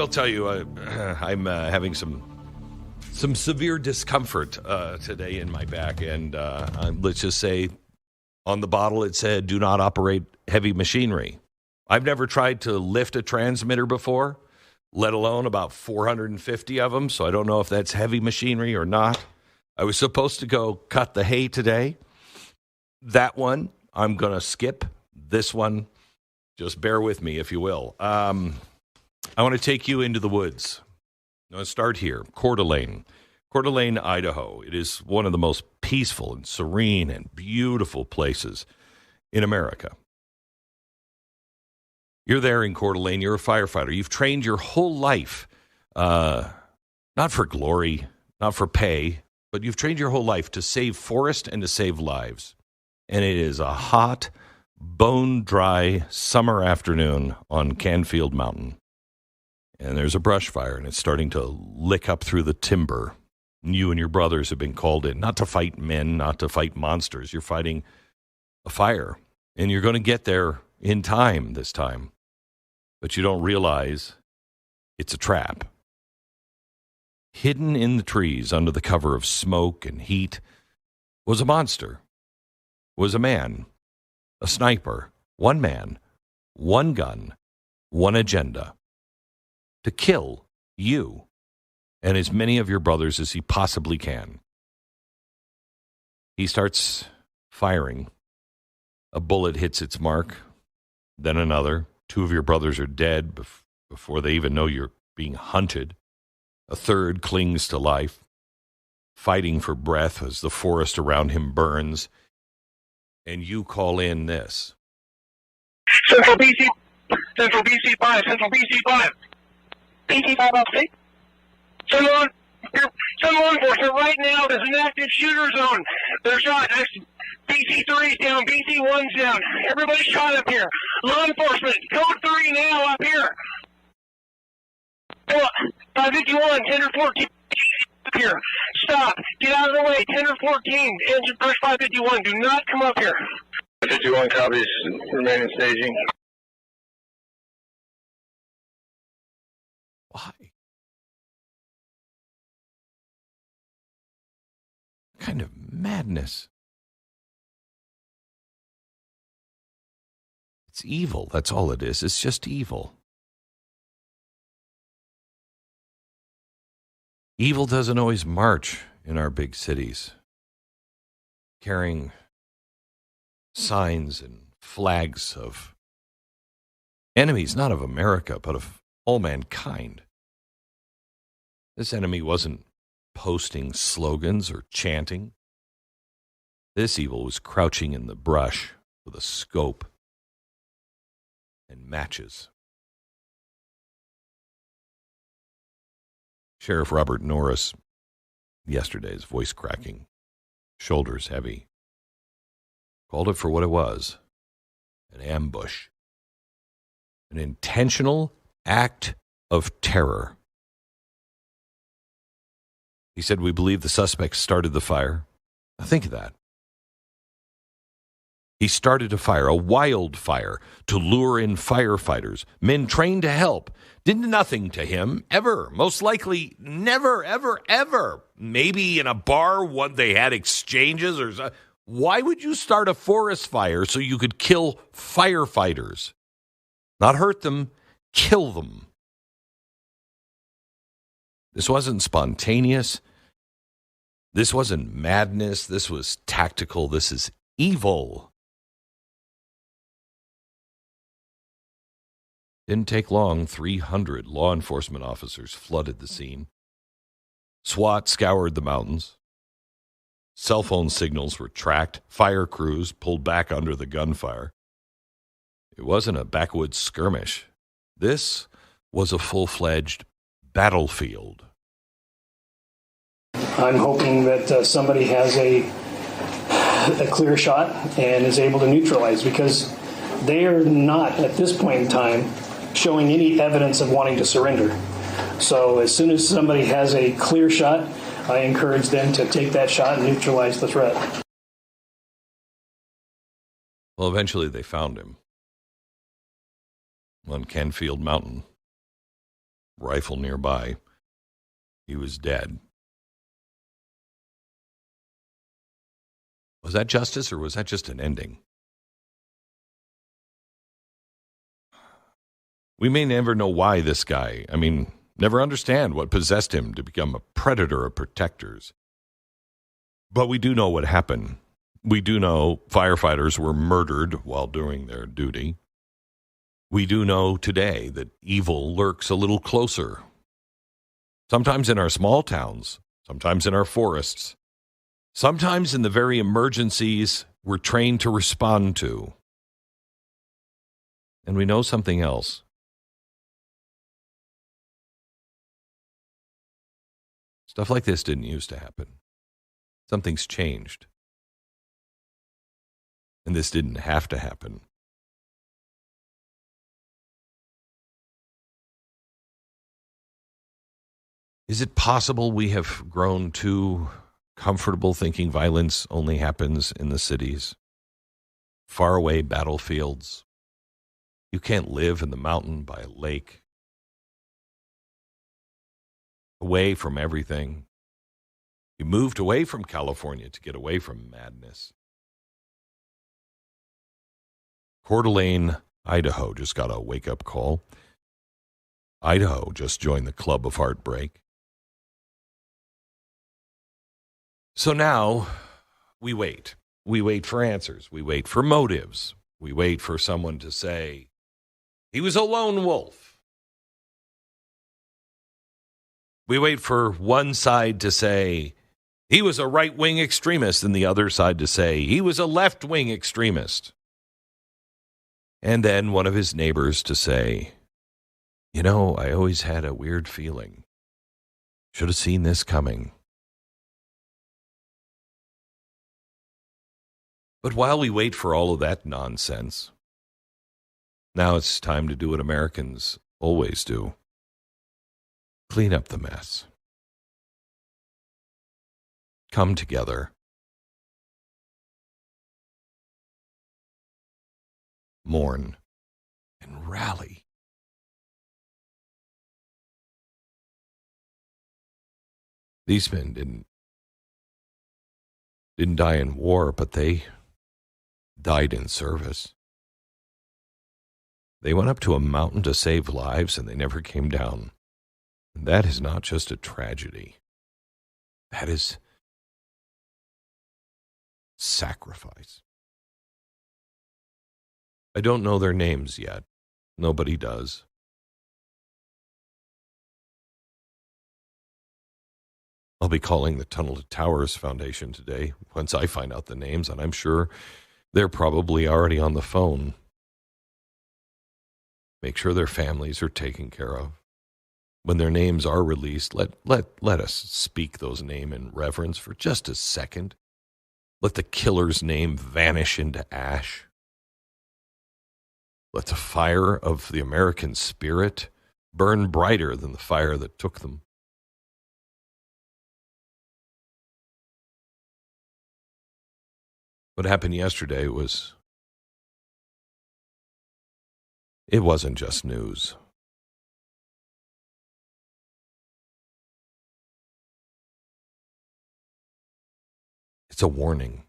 I'll tell you, I'm having some severe discomfort today in my back, and let's just say on the bottle it said, "Do not operate heavy machinery." I've never tried to lift a transmitter before, let alone about 450 of them, so I don't know if that's heavy machinery or not. I was supposed to go cut the hay today. That one I'm going to skip. This one, just bear with me, if you will. I want to take you into the woods. I'm going to start here, Coeur d'Alene, Idaho. It is one of the most peaceful and serene and beautiful places in America. You're there in Coeur d'Alene. You're a firefighter. You've trained your whole life, not for glory, not for pay, but you've trained your whole life to save forest and to save lives. And it is a hot, bone-dry summer afternoon on Canfield Mountain. And there's a brush fire, and it's starting to lick up through the timber. You and your brothers have been called in, not to fight men, not to fight monsters. You're fighting a fire, and you're going to get there in time this time. But you don't realize it's a trap. Hidden in the trees under the cover of smoke and heat was a monster, was a man, a sniper, one man, one gun, one agenda. To kill you and as many of your brothers as he possibly can. He starts firing. A bullet hits its mark, then another. Two of your brothers are dead before they even know you're being hunted. A third clings to life, fighting for breath as the forest around him burns. And you call in this. Central BC 5, Central BC 5. BC 5 up 6. Send law enforcement right now. There's an active shooter zone. They're shot. BC 3's down. BC 1's down. Everybody's shot up here. Law enforcement, code 3 now up here. 551, 10 or 14 up here. Stop. Get out of the way. 10 or 14. Engine push 551. Do not come up here. 51 copies. Remain in staging. Why? What kind of madness? It's evil. That's all it is. It's just evil. Evil doesn't always march in our big cities, carrying signs and flags of enemies, not of America, but of all mankind. This enemy wasn't posting slogans or chanting. This evil was crouching in the brush with a scope and matches. Sheriff Robert Norris, yesterday's voice cracking, shoulders heavy, called it for what it was, an ambush, an intentional act of terror. He said, "We believe the suspect started the fire." Now think of that. He started a fire, a wildfire, to lure in firefighters, men trained to help. Did nothing to him, ever. Most likely, never, ever, ever. Maybe in a bar, they had exchanges. Or why would you start a forest fire so you could kill firefighters? Not hurt them, kill them. This wasn't spontaneous. This wasn't madness. This was tactical. This is evil. Didn't take long. 300 law enforcement officers flooded the scene. SWAT scoured the mountains. Cell phone signals were tracked. Fire crews pulled back under the gunfire. It wasn't a backwoods skirmish. This was a full-fledged battlefield. I'm hoping that somebody has a clear shot and is able to neutralize, because they are not, at this point in time, showing any evidence of wanting to surrender. So as soon as somebody has a clear shot, I encourage them to take that shot and neutralize the threat. Well, eventually they found him on Canfield Mountain. rifle nearby. He was dead. Was that justice or was that just an ending? We may never know why this guy, never understand what possessed him to become a predator of protectors. But we do know what happened. We do know firefighters were murdered while doing their duty. We do know today that evil lurks a little closer. Sometimes in our small towns, sometimes in our forests, sometimes in the very emergencies we're trained to respond to. And we know something else. Stuff like this didn't used to happen. Something's changed. And this didn't have to happen. Is it possible we have grown too comfortable thinking violence only happens in the cities? Faraway battlefields. You can't live in the mountain by a lake. Away from everything. You moved away from California to get away from madness. Coeur d'Alene, Idaho just got a wake-up call. Idaho just joined the Club of Heartbreak. So now we wait. We wait for answers. We wait for motives. We wait for someone to say, he was a lone wolf. We wait for one side to say, he was a right-wing extremist, and the other side to say, he was a left-wing extremist. And then one of his neighbors to say, I always had a weird feeling. Should have seen this coming. But while we wait for all of that nonsense, now it's time to do what Americans always do. Clean up the mess. Come together. Mourn and rally. These men didn't die in war, but they died in service. They went up to a mountain to save lives, and they never came down. And that is not just a tragedy. That is sacrifice. I don't know their names yet. Nobody does. I'll be calling the Tunnel to Towers Foundation today once I find out the names, and I'm sure they're probably already on the phone. Make sure their families are taken care of. When their names are released, let us speak those names in reverence for just a second. Let the killer's name vanish into ash. Let the fire of the American spirit burn brighter than the fire that took them. What happened yesterday it wasn't just news. It's a warning.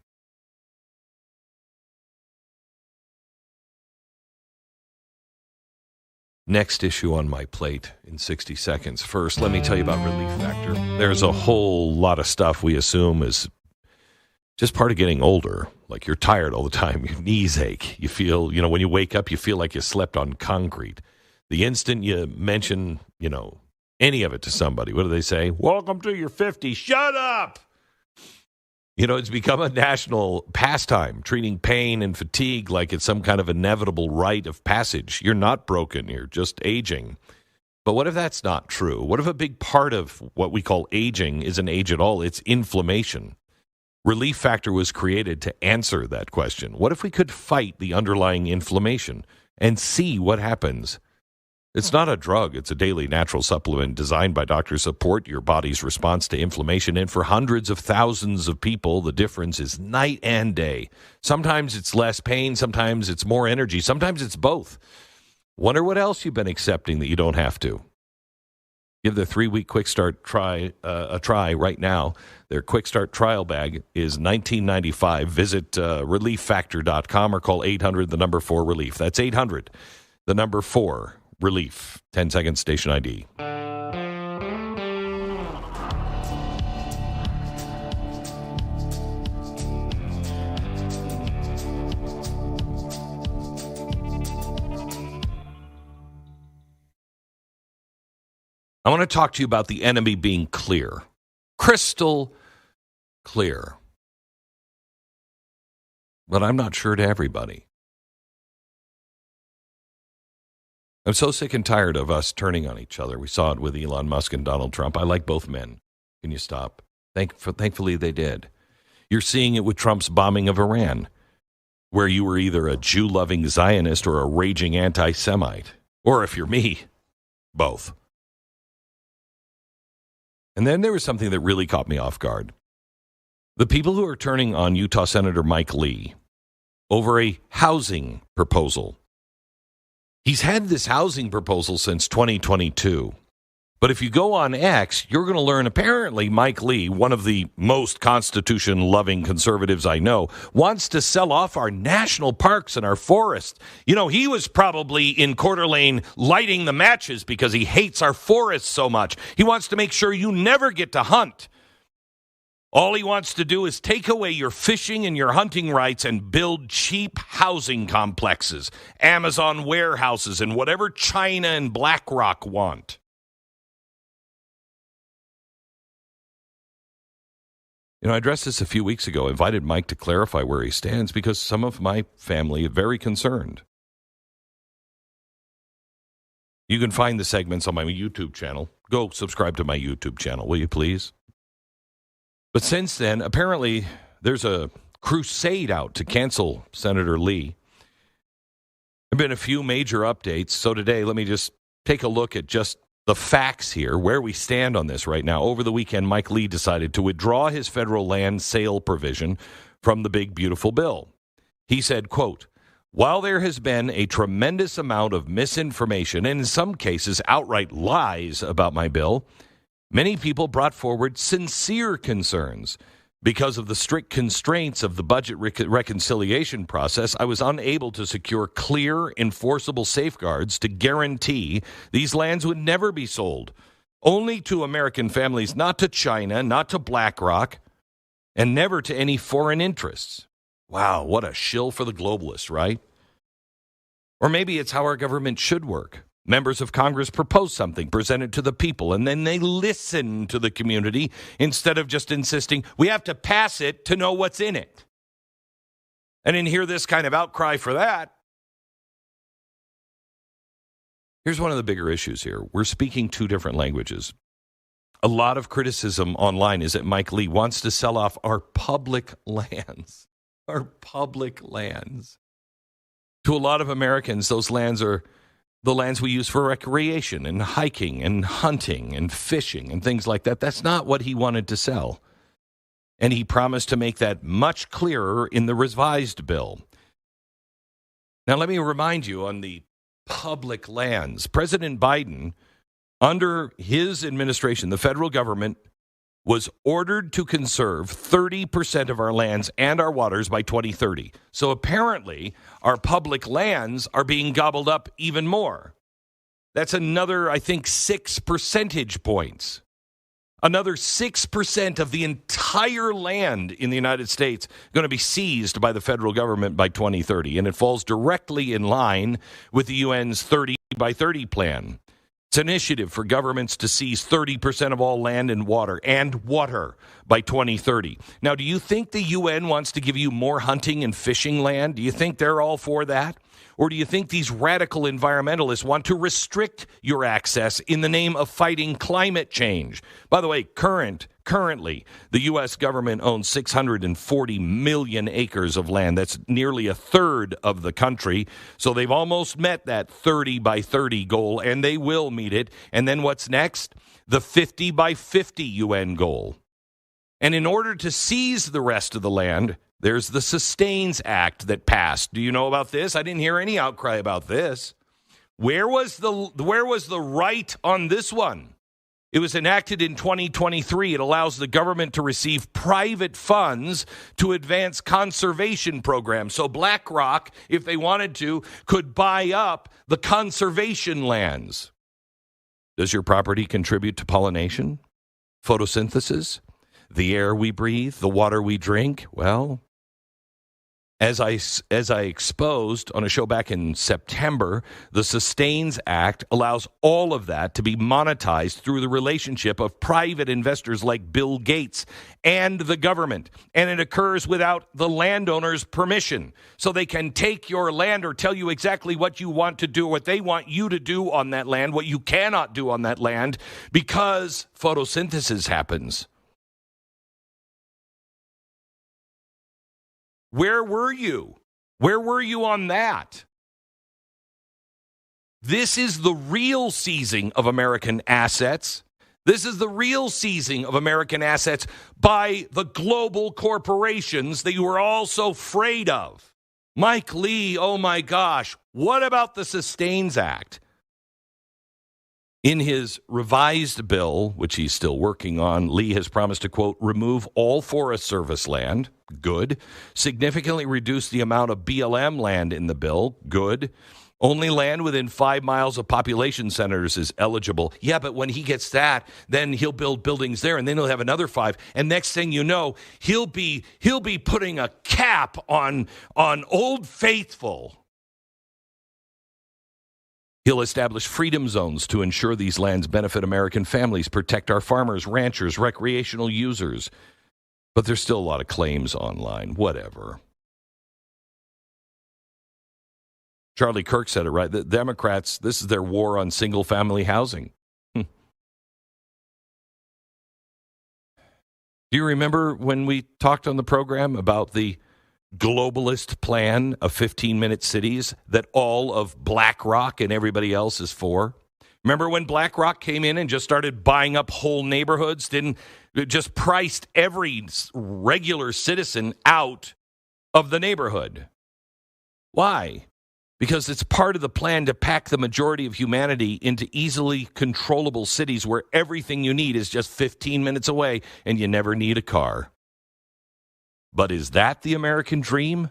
Next issue on my plate in 60 seconds. First, let me tell you about Relief Factor. There's a whole lot of stuff we assume is just part of getting older. Like you're tired all the time. Your knees ache. You feel, when you wake up, you feel like you slept on concrete. The instant you mention, any of it to somebody, what do they say? Welcome to your 50s. Shut up! It's become a national pastime, treating pain and fatigue like it's some kind of inevitable rite of passage. You're not broken. You're just aging. But what if that's not true? What if a big part of what we call aging isn't age at all? It's inflammation. Relief Factor was created to answer that question. What if we could fight the underlying inflammation and see what happens? It's not a drug. It's a daily natural supplement designed by doctors to support your body's response to inflammation. And for hundreds of thousands of people, the difference is night and day. Sometimes it's less pain. Sometimes it's more energy. Sometimes it's both. Wonder what else you've been accepting that you don't have to. Give the 3-week Quick Start try a try right now. Their Quick Start trial bag is $19.95. Visit relieffactor.com or call 800 the number 4 relief. That's 800 the number 4 relief. 10 seconds station ID. I want to talk to you about the enemy being clear. Crystal clear. But I'm not sure to everybody. I'm so sick and tired of us turning on each other. We saw it with Elon Musk and Donald Trump. I like both men. Can you stop? Thankfully, they did. You're seeing it with Trump's bombing of Iran, where you were either a Jew-loving Zionist or a raging anti-Semite. Or if you're me, both. And then there was something that really caught me off guard. The people who are turning on Utah Senator Mike Lee over a housing proposal. He's had this housing proposal since 2022. But if you go on X, you're going to learn apparently Mike Lee, one of the most Constitution-loving conservatives I know, wants to sell off our national parks and our forests. You know, he was probably in Coeur d'Alene lighting the matches because he hates our forests so much. He wants to make sure you never get to hunt. All he wants to do is take away your fishing and your hunting rights and build cheap housing complexes, Amazon warehouses, and whatever China and BlackRock want. You know, I addressed this a few weeks ago, invited Mike to clarify where he stands because some of my family are very concerned. You can find the segments on my YouTube channel. Go subscribe to my YouTube channel, will you please? But since then, apparently, there's a crusade out to cancel Senator Lee. There have been a few major updates. So today, let me just take a look at just the facts here, where we stand on this right now. Over the weekend, Mike Lee decided to withdraw his federal land sale provision from the big, beautiful bill. He said, quote, "While there has been a tremendous amount of misinformation and in some cases outright lies about my bill, many people brought forward sincere concerns. Because of the strict constraints of the budget reconciliation process, I was unable to secure clear, enforceable safeguards to guarantee these lands would never be sold, only to American families, not to China, not to BlackRock, and never to any foreign interests." Wow, what a shill for the globalists, right? Or maybe it's how our government should work. Members of Congress propose something, present it to the people, and then they listen to the community instead of just insisting, we have to pass it to know what's in it. And then hear this kind of outcry for that. Here's one of the bigger issues here. We're speaking two different languages. A lot of criticism online is that Mike Lee wants to sell off our public lands. Our public lands. To a lot of Americans, those lands are the lands we use for recreation and hiking and hunting and fishing and things like that. That's not what he wanted to sell. And he promised to make that much clearer in the revised bill. Now, let me remind you on the public lands. President Biden, under his administration, the federal government was ordered to conserve 30% of our lands and our waters by 2030. So apparently, our public lands are being gobbled up even more. That's another, I think, 6 percentage points. Another 6% of the entire land in the United States going to be seized by the federal government by 2030. And it falls directly in line with the UN's 30 by 30 plan. It's an initiative for governments to seize 30% of all land and water by 2030. Now, do you think the UN wants to give you more hunting and fishing land? Do you think they're all for that? Or do you think these radical environmentalists want to restrict your access in the name of fighting climate change? By the way, currently, the U.S. government owns 640 million acres of land. That's nearly a third of the country. So they've almost met that 30 by 30 goal, and they will meet it. And then what's next? The 50 by 50 UN goal. And in order to seize the rest of the land, there's the Sustains Act that passed. Do you know about this? I didn't hear any outcry about this. Where was the right on this one? It was enacted in 2023. It allows the government to receive private funds to advance conservation programs. So BlackRock, if they wanted to, could buy up the conservation lands. Does your property contribute to pollination, photosynthesis, the air we breathe, the water we drink? Well, as I exposed on a show back in September, the Sustains Act allows all of that to be monetized through the relationship of private investors like Bill Gates and the government. And it occurs without the landowner's permission. So they can take your land or tell you exactly what you want to do, what they want you to do on that land, what you cannot do on that land, because photosynthesis happens. Where were you? Where were you on that? This is the real seizing of American assets. This is the real seizing of American assets by the global corporations that you are all so afraid of. Mike Lee, oh my gosh, what about the Sustains Act? In his revised bill, which he's still working on, Lee has promised to, quote, remove all Forest Service land. Good. Significantly reduce the amount of BLM land in the bill. Good. Only land within 5 miles of population centers is eligible. Yeah, but when he gets that, then he'll build buildings there, and then he'll have another 5. And next thing you know, he'll be putting a cap on Old Faithful. He'll establish freedom zones to ensure these lands benefit American families, protect our farmers, ranchers, recreational users. But there's still a lot of claims online. Whatever. Charlie Kirk said it right. The Democrats, this is their war on single-family housing. Do you remember when we talked on the program about the globalist plan of 15-minute cities that all of BlackRock and everybody else is for? Remember when BlackRock came in and just started buying up whole neighborhoods, just priced every regular citizen out of the neighborhood? Why? Because it's part of the plan to pack the majority of humanity into easily controllable cities where everything you need is just 15 minutes away and you never need a car. But is that the American dream?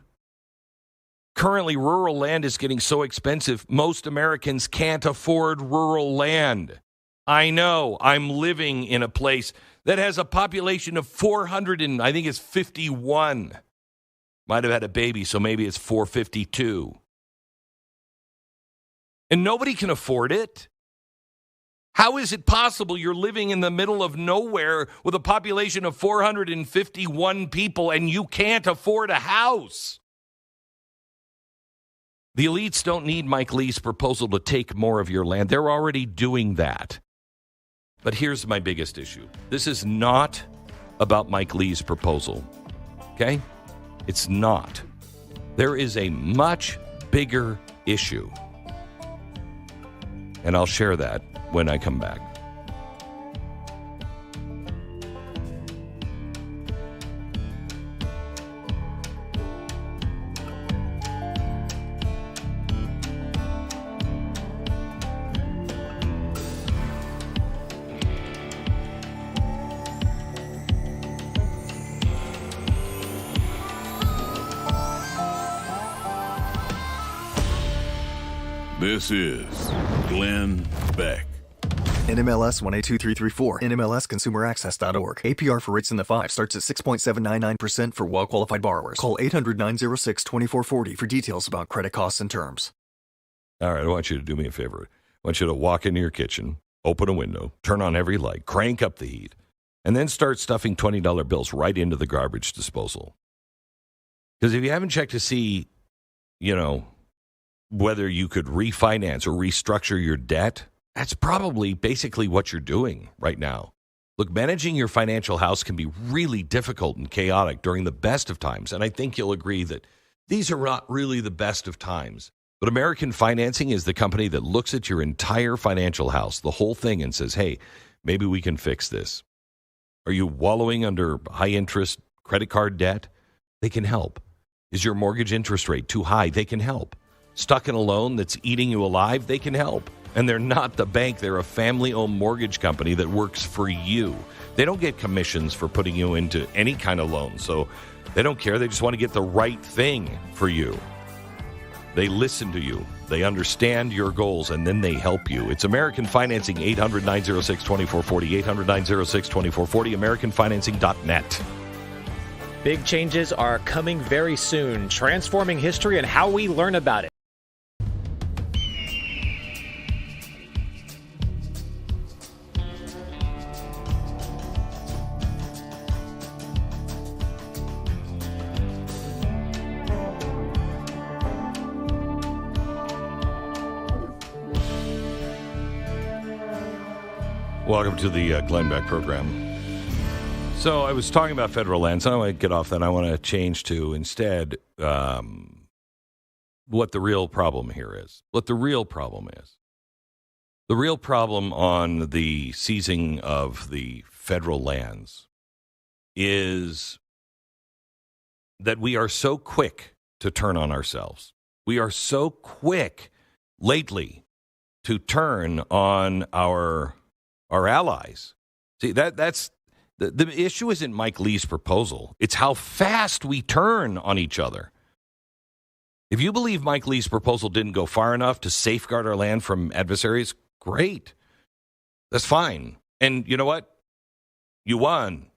Currently, rural land is getting so expensive, most Americans can't afford rural land. I know, I'm living in a place that has a population of 400 and I think it's 51. Might have had a baby, so maybe it's 452. And nobody can afford it. How is it possible you're living in the middle of nowhere with a population of 451 people and you can't afford a house? The elites don't need Mike Lee's proposal to take more of your land. They're already doing that. But here's my biggest issue. This is not about Mike Lee's proposal, okay? It's not. There is a much bigger issue. And I'll share that when I come back. This is Glenn Beck. NMLS 182334. NMLSConsumerAccess.org. APR for rates in the 5 starts at 6.799% for well-qualified borrowers. Call 800-906-2440 for details about credit costs and terms. All right, I want you to do me a favor. I want you to walk into your kitchen, open a window, turn on every light, crank up the heat, and then start stuffing $20 bills right into the garbage disposal. Because if you haven't checked to see, whether you could refinance or restructure your debt, that's probably basically what you're doing right now. Look, managing your financial house can be really difficult and chaotic during the best of times, and I think you'll agree that these are not really the best of times. But American Financing is the company that looks at your entire financial house, the whole thing, and says, hey, maybe we can fix this. Are you wallowing under high-interest credit card debt? They can help. Is your mortgage interest rate too high? They can help. Stuck in a loan that's eating you alive? They can help. And they're not the bank. They're a family-owned mortgage company that works for you. They don't get commissions for putting you into any kind of loan. So they don't care. They just want to get the right thing for you. They listen to you. They understand your goals, and then they help you. It's American Financing, 800-906-2440, 800-906-2440, AmericanFinancing.net. Big changes are coming very soon, transforming history and how we learn about it. Welcome to the Glenn Beck Program. So I was talking about federal lands. I want to get off that. I want to change to instead what the real problem here is. What the real problem is. The real problem on the seizing of the federal lands is that we are so quick to turn on ourselves. We are so quick lately to turn on our allies. See, that's the issue isn't Mike Lee's proposal. It's how fast we turn on each other. If you believe Mike Lee's proposal didn't go far enough to safeguard our land from adversaries, great. That's fine. And you know what? You won.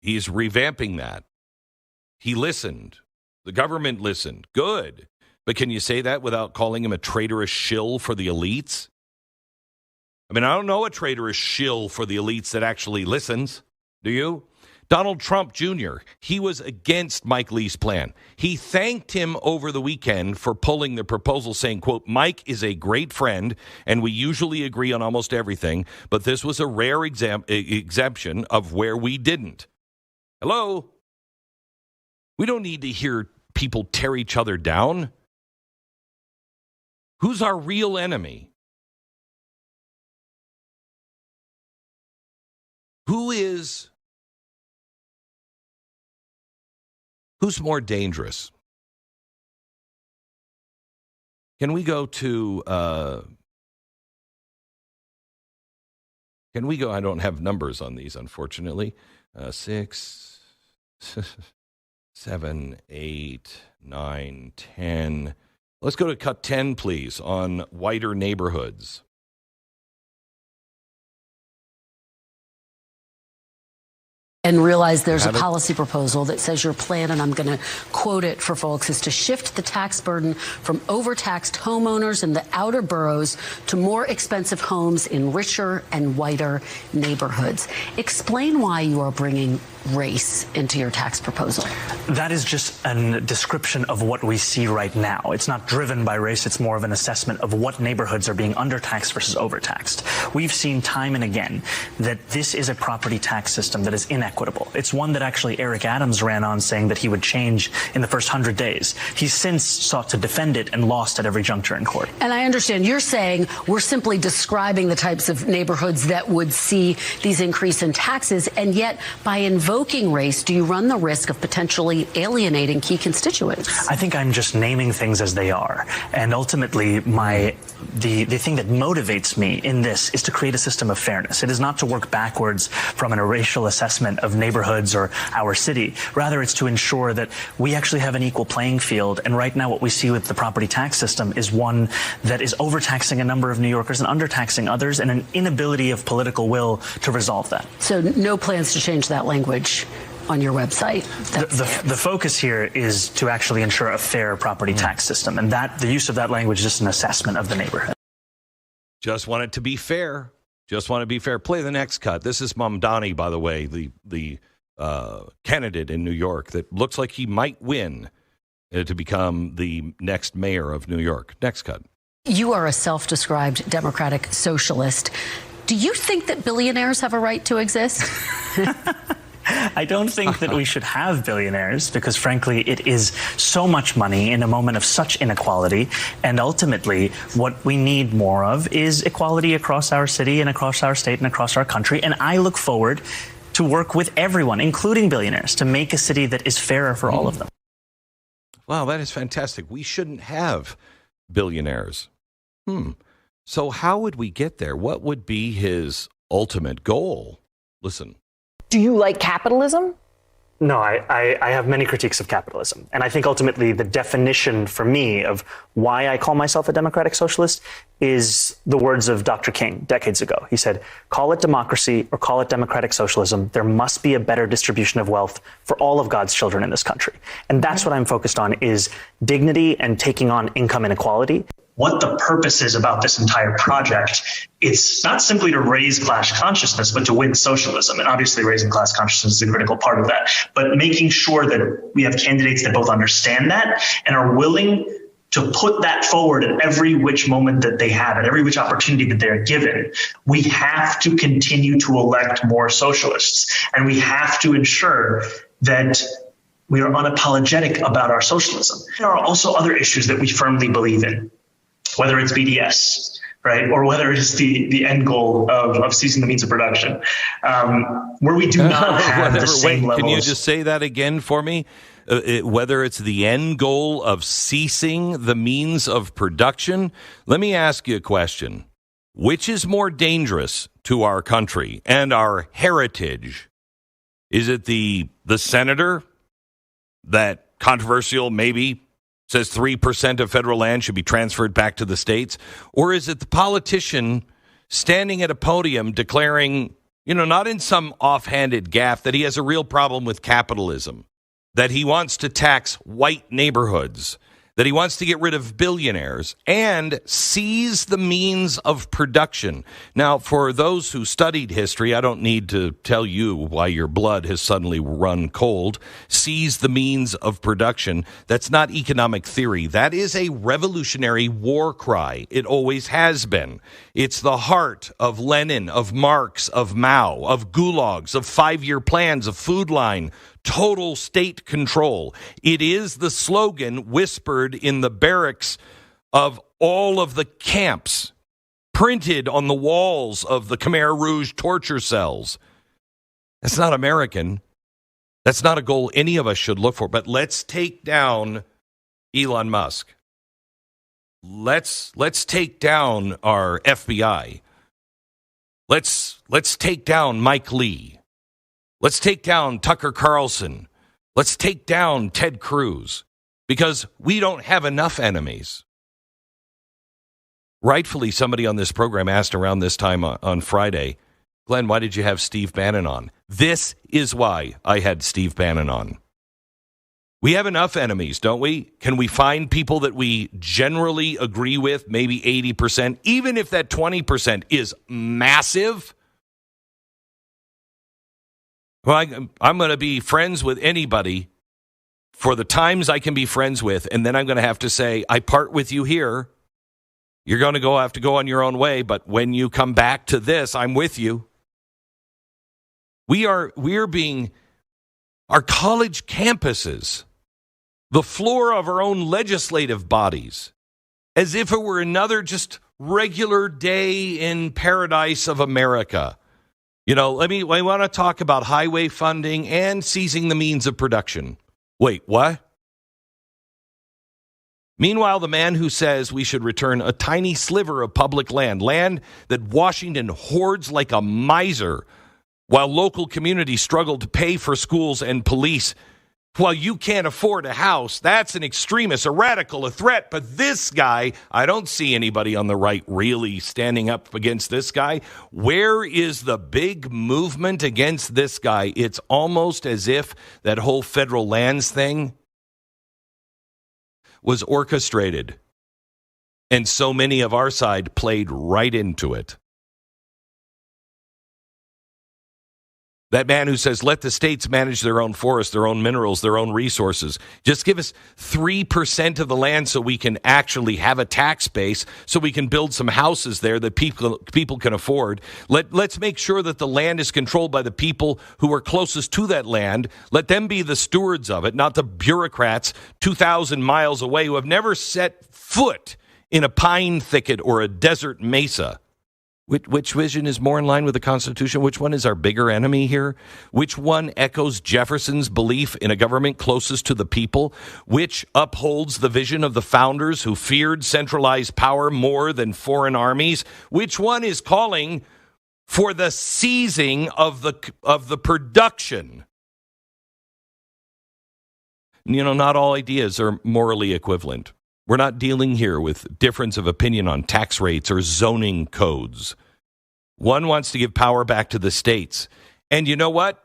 He's revamping that. He listened. The government listened. Good. But can you say that without calling him a traitorous shill for the elites? I mean, I don't know a traitorous shill for the elites that actually listens. Do you? Donald Trump Jr., he was against Mike Lee's plan. He thanked him over the weekend for pulling the proposal, saying, quote, Mike is a great friend, and we usually agree on almost everything, but this was a rare exemption of where we didn't. Hello? We don't need to hear people tear each other down. Who's our real enemy? Who's more dangerous? Can we go, I don't have numbers on these, unfortunately. 6, 7, 8, 9, 10. Let's go to cut 10, please, on whiter neighborhoods. And realize there's a policy proposal that says your plan, and I'm going to quote it for folks, is to shift the tax burden from overtaxed homeowners in the outer boroughs to more expensive homes in richer and whiter neighborhoods. Explain why you are bringing race into your tax proposal. That is just a description of what we see right now. It's not driven by race. It's more of an assessment of what neighborhoods are being undertaxed versus overtaxed. We've seen time and again that this is a property tax system that is inequitable. It's one that actually Eric Adams ran on, saying that he would change in the first 100 days. He's since sought to defend it and lost at every juncture in court. And I understand you're saying we're simply describing the types of neighborhoods that would see these increase in taxes, and yet by invoking race, do you run the risk of potentially alienating key constituents? I think I'm just naming things as they are. And ultimately, the thing that motivates me in this is to create a system of fairness. It is not to work backwards from a racial assessment of neighborhoods or our city. Rather, it's to ensure that we actually have an equal playing field. And right now, what we see with the property tax system is one that is overtaxing a number of New Yorkers and undertaxing others, and an inability of political will to resolve that. So no plans to change that language on your website? The focus here is to actually ensure a fair property tax system, and that the use of that language is just an assessment of the neighborhood. Just want it to be fair. Just want to be fair. Play the next cut. This is Mamdani, by the way, the candidate in New York that looks like he might win to become the next mayor of New York. Next cut. You are a self-described democratic socialist. Do you think that billionaires have a right to exist? I don't think that we should have billionaires because, frankly, it is so much money in a moment of such inequality. And ultimately, what we need more of is equality across our city and across our state and across our country. And I look forward to work with everyone, including billionaires, to make a city that is fairer for all of them. Wow, that is fantastic. We shouldn't have billionaires. So how would we get there? What would be his ultimate goal? Listen. Do you like capitalism? No, I have many critiques of capitalism. And I think ultimately the definition for me of why I call myself a democratic socialist is the words of Dr. King decades ago. He said, call it democracy or call it democratic socialism. There must be a better distribution of wealth for all of God's children in this country. And that's what I'm focused on, is dignity and taking on income inequality. What the purpose is about this entire project, it's not simply to raise class consciousness, but to win socialism. And obviously raising class consciousness is a critical part of that. But making sure that we have candidates that both understand that and are willing to put that forward at every which moment that they have, at every which opportunity that they're given. We have to continue to elect more socialists. And we have to ensure that we are unapologetic about our socialism. There are also other issues that we firmly believe in, whether it's BDS, right, or whether it is the end goal of ceasing the means of production, where we do not have the same levels. Can you just say that again for me? Whether it's the end goal of ceasing the means of production? Let me ask you a question. Which is more dangerous to our country and our heritage? Is it the senator, that controversial maybe, says 3% of federal land should be transferred back to the states? Or is it the politician standing at a podium declaring, not in some offhanded gaffe, that he has a real problem with capitalism, that he wants to tax white neighborhoods, that he wants to get rid of billionaires and seize the means of production? Now, for those who studied history, I don't need to tell you why your blood has suddenly run cold. Seize the means of production. That's not economic theory. That is a revolutionary war cry. It always has been. It's the heart of Lenin, of Marx, of Mao, of gulags, of 5-year plans, of food line, total state control. It is the slogan whispered in the barracks of all of the camps, printed on the walls of the Khmer Rouge torture cells. That's not American. That's not a goal any of us should look for. But let's take down Elon Musk. Let's take down our FBI. Let's take down Mike Lee. Let's take down Tucker Carlson. Let's take down Ted Cruz, because we don't have enough enemies. Rightfully, somebody on this program asked around this time on Friday, Glenn, why did you have Steve Bannon on? This is why I had Steve Bannon on. We have enough enemies, don't we? Can we find people that we generally agree with, maybe 80%, even if that 20% is massive? Well, I'm going to be friends with anybody for the times I can be friends with, and then I'm going to have to say, I part with you here. You're going to have to go on your own way, but when you come back to this, I'm with you. We're being, our college campuses, the floor of our own legislative bodies, as if it were another just regular day in paradise of America. I want to talk about highway funding and seizing the means of production. Wait, what? Meanwhile, the man who says we should return a tiny sliver of public land that Washington hoards like a miser, while local communities struggle to pay for schools and police, while you can't afford a house, that's an extremist, a radical, a threat. But this guy, I don't see anybody on the right really standing up against this guy. Where is the big movement against this guy? It's almost as if that whole federal lands thing was orchestrated, and so many of our side played right into it. That man who says, let the states manage their own forests, their own minerals, their own resources. Just give us 3% of the land so we can actually have a tax base, so we can build some houses there that people can afford. Let's make sure that the land is controlled by the people who are closest to that land. Let them be the stewards of it, not the bureaucrats 2,000 miles away who have never set foot in a pine thicket or a desert mesa. Which vision is more in line with the Constitution? Which one is our bigger enemy here? Which one echoes Jefferson's belief in a government closest to the people? Which upholds the vision of the founders who feared centralized power more than foreign armies? Which one is calling for the seizing of the production? Not all ideas are morally equivalent. We're not dealing here with difference of opinion on tax rates or zoning codes. One wants to give power back to the states. And you know what?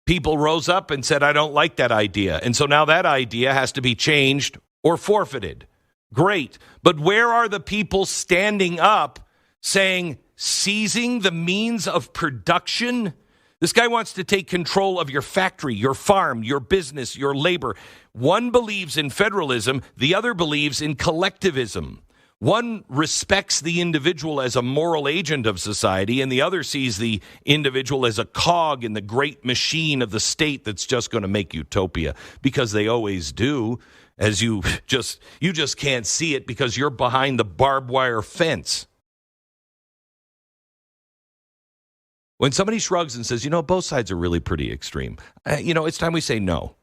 People rose up and said, I don't like that idea. And so now that idea has to be changed or forfeited. Great. But where are the people standing up saying, seizing the means of production? This guy wants to take control of your factory, your farm, your business, your labor. One believes in federalism, the other believes in collectivism. One respects the individual as a moral agent of society, and the other sees the individual as a cog in the great machine of the state that's just going to make utopia, because they always do, as you just can't see it because you're behind the barbed wire fence. When somebody shrugs and says, both sides are really pretty extreme, it's time we say no.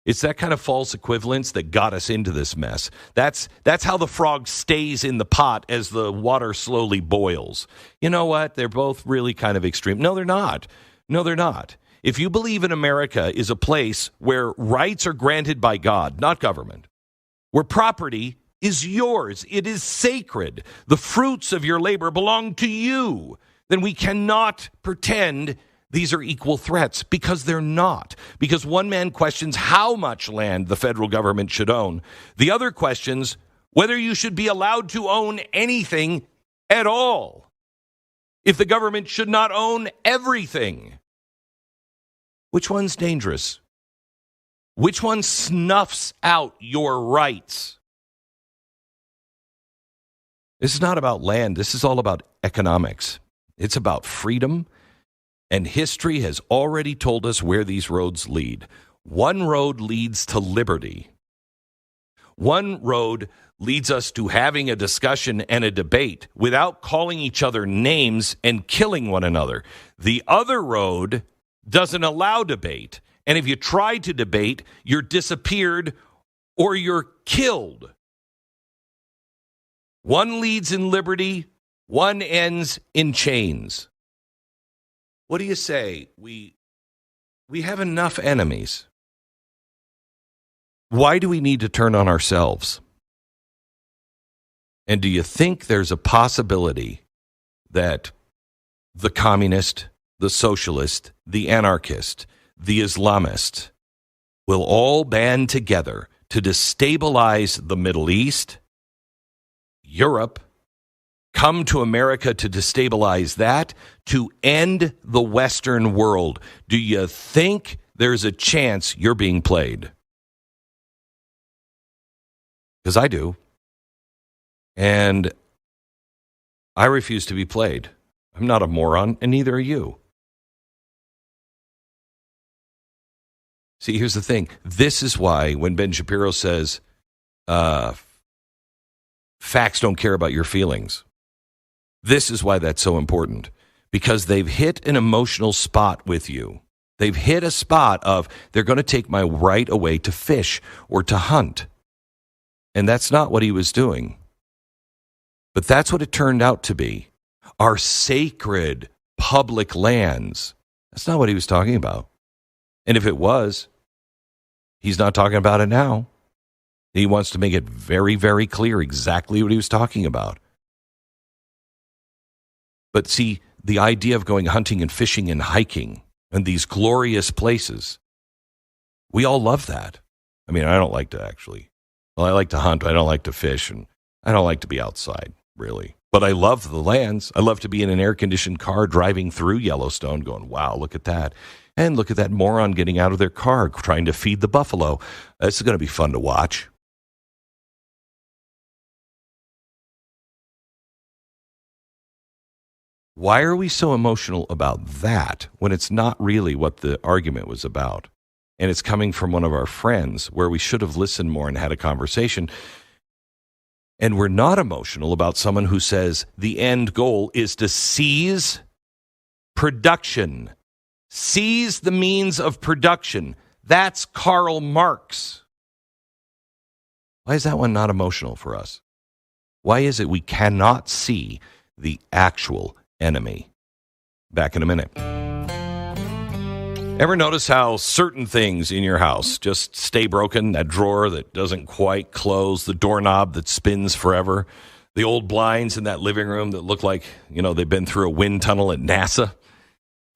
It's that kind of false equivalence that got us into this mess. That's how the frog stays in the pot as the water slowly boils. You know what? They're both really kind of extreme. No, they're not. If you believe in America is a place where rights are granted by God, not government, where property is yours, it is sacred, the fruits of your labor belong to you, then we cannot pretend these are equal threats, because they're not. Because one man questions how much land the federal government should own. The other questions whether you should be allowed to own anything at all. If the government should not own everything. Which one's dangerous? Which one snuffs out your rights? This is not about land. This is all about economics. It's about freedom, and history has already told us where these roads lead. One road leads to liberty. One road leads us to having a discussion and a debate without calling each other names and killing one another. The other road doesn't allow debate, and if you try to debate, you're disappeared or you're killed. One leads in liberty, one ends in chains. What do you say? We have enough enemies. Why do we need to turn on ourselves? And do you think there's a possibility that the communist, the socialist, the anarchist, the Islamist will all band together to destabilize the Middle East, Europe, come to America to destabilize that, to end the Western world? Do you think there's a chance you're being played? Because I do. And I refuse to be played. I'm not a moron, and neither are you. See, here's the thing. This is why when Ben Shapiro says, facts don't care about your feelings, this is why that's so important. Because they've hit an emotional spot with you. They've hit a spot of, they're going to take my right away to fish or to hunt. And that's not what he was doing. But that's what it turned out to be. Our sacred public lands. That's not what he was talking about. And if it was, he's not talking about it now. He wants to make it very, very clear exactly what he was talking about. But see, the idea of going hunting and fishing and hiking and these glorious places, we all love that. I mean, I don't like to actually. Well, I like to hunt, but I don't like to fish, and I don't like to be outside, really. But I love the lands. I love to be in an air-conditioned car driving through Yellowstone going, wow, look at that. And look at that moron getting out of their car trying to feed the buffalo. This is going to be fun to watch. Why are we so emotional about that when it's not really what the argument was about? And it's coming from one of our friends where we should have listened more and had a conversation. And we're not emotional about someone who says the end goal is to seize production. Seize the means of production. That's Karl Marx. Why is that one not emotional for us? Why is it we cannot see the actual enemy? Back in a minute. Ever notice how certain things in your house just stay broken? That drawer that doesn't quite close, the doorknob that spins forever, the old blinds in that living room that look like, they've been through a wind tunnel at NASA.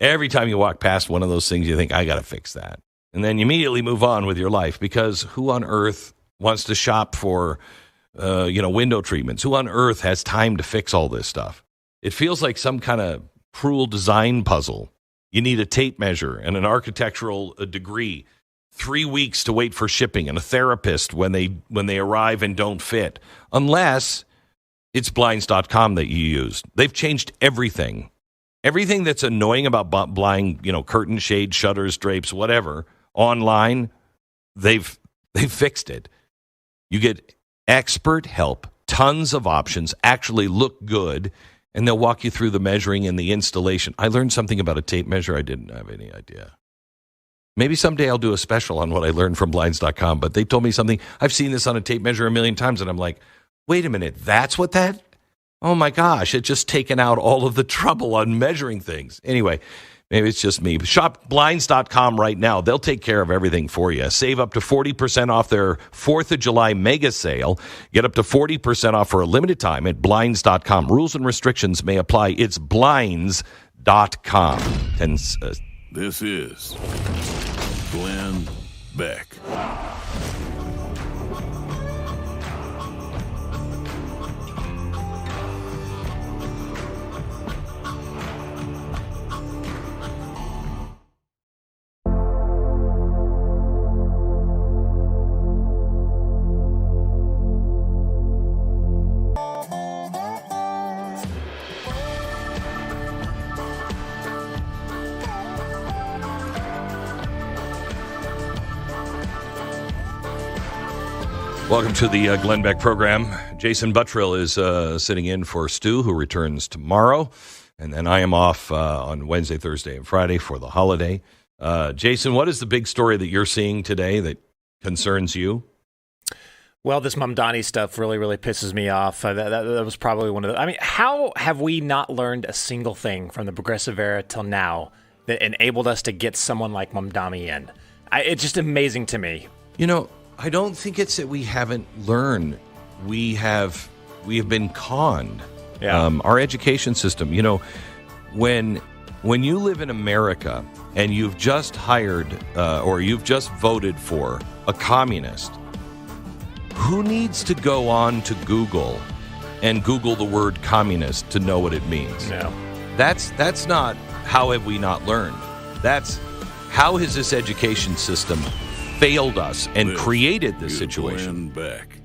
Every time you walk past one of those things, you think, I got to fix that. And then you immediately move on with your life, because who on earth wants to shop for, window treatments? Who on earth has time to fix all this stuff? It feels like some kind of cruel design puzzle. You need a tape measure and an architectural degree, 3 weeks to wait for shipping, and a therapist when they arrive and don't fit. Unless it's blinds.com that you use. They've changed everything. Everything that's annoying about buying, curtain shades, shutters, drapes, whatever, online, they've fixed it. You get expert help, tons of options, actually look good, and they'll walk you through the measuring and the installation. I learned something about a tape measure I didn't have any idea. Maybe someday I'll do a special on what I learned from blinds.com, but they told me something. I've seen this on a tape measure a million times, and I'm like, wait a minute, that's what that? Oh my gosh, it's just taken out all of the trouble on measuring things. Anyway, maybe it's just me. Shop blinds.com right now. They'll take care of everything for you. Save up to 40% off their 4th of July mega sale. Get up to 40% off for a limited time at blinds.com. Rules and restrictions may apply. It's blinds.com. This is Glenn Beck. Welcome to the Glenn Beck Program. Jason Buttrill is sitting in for Stu, who returns tomorrow. And then I am off on Wednesday, Thursday, and Friday for the holiday. Jason, what is the big story that you're seeing today that concerns you? Well, this Mamdani stuff really, really pisses me off. That was probably one of the... I mean, how have we not learned a single thing from the progressive era till now that enabled us to get someone like Mamdani in? It's just amazing to me. I don't think it's that we haven't learned. We have been conned. Yeah. Our education system, when you live in America and you've just hired or you've just voted for a communist, who needs to go on to Google and Google the word communist to know what it means? No. That's not how have we not learned. That's how has this education system failed us and created this situation. Glenn Beck.